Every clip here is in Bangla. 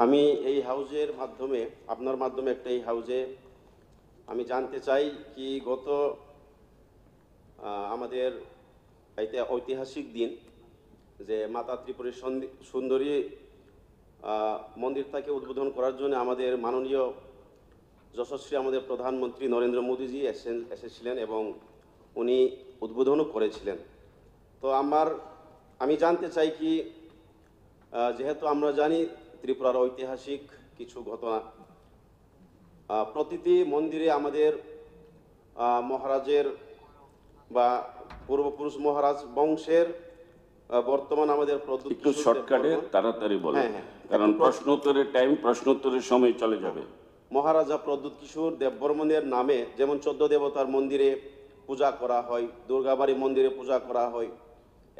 আমি এই হাউজের মাধ্যমে আপনার মাধ্যমে একটা এই হাউজে আমি জানতে চাই কি গত আমাদের এইটা ঐতিহাসিক দিন যে মাতা ত্রিপুরী সুন্দরী মন্দিরটাকে উদ্বোধন করার জন্য আমাদের মাননীয় যশস্বী আমাদের প্রধানমন্ত্রী নরেন্দ্র মোদীজি এসেছিলেন এবং উনি উদ্বোধনও করেছিলেন। তো আমি জানতে চাই কি যেহেতু আমরা জানি ত্রিপুরার ঐতিহাসিক কিছু ঘটনা, প্রতিটি মন্দিরে আমাদের মহারাজের বা পূর্বপুরুষ মহারাজ বংশের বর্তমান আমাদের একটু শর্টকাটে তাড়াতাড়ি বলেন, কারণ প্রশ্ন উত্তরের সময় চলে যাবে। মহারাজা প্রদ্যুৎ কিশোর দেববর্মনের নামে যেমন 14 দেবতার মন্দিরে পূজা করা হয়, দুর্গাবাড়ি মন্দিরে পূজা করা হয়,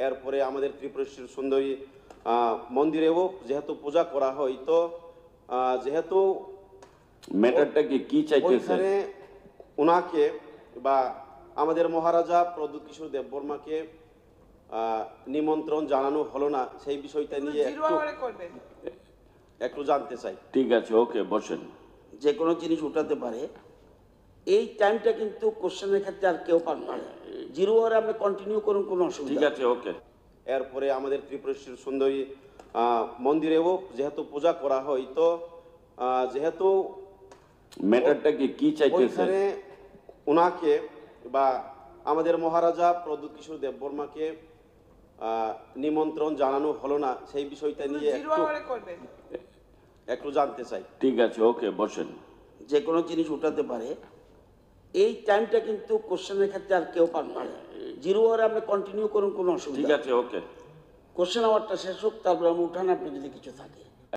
এরপরে আমাদের ত্রিপুরেশ্বর সুন্দরী মন্দিরেও যেহেতু পূজা করা হয়, তো যেহেতু ম্যাটারটা কি চাইতেছেন ওনাকে বা আমাদের মহারাজা প্রদ্যুৎ কিশোর দেববর্মাকে নিমন্ত্রণ জানানো হলো না, সেই বিষয়টা নিয়ে একটু জানতে চাই। ঠিক আছে, ওকে, বসেন। যে কোনো জিনিস উঠাতে পারে, এই টাইমটা কিন্তু কোশ্চেনের ক্ষেত্রে আর কেউ পান না। 0 আওয়ারে আপনি কন্টিনিউ করুন, কোনো অসুবিধা। ঠিক আছে, ওকে। এরপরে আমাদের ত্রিপুরেশ্বর সুন্দরী মন্দিরেও যেহেতু পূজা করা হয়, তো যেহেতু ম্যাটারটা কি চাইতেছেন ওনাকে বা আমাদের মহারাজা প্রদ্যুৎ কিশোর দেববর্মাকে নিমন্ত্রণ জানানো হলো না, সেই বিষয়টা নিয়ে একটু জানতে চাই। ঠিক আছে, ওকে, বসেন। যে কোনো জিনিস উঠাতে পারে, এই টাইমটা কিন্তু কোশ্চেনের ক্ষেত্রে আর কেউ পান না। 0 আওয়ারে আপনি কন্টিনিউ করুন, কোনো অসুবিধা। ঠিক আছে, ওকে। কোশ্চেন আওয়ারটা শেষ হোক, তারপর আমি উঠান, আপনি যদি কিছু থাকে।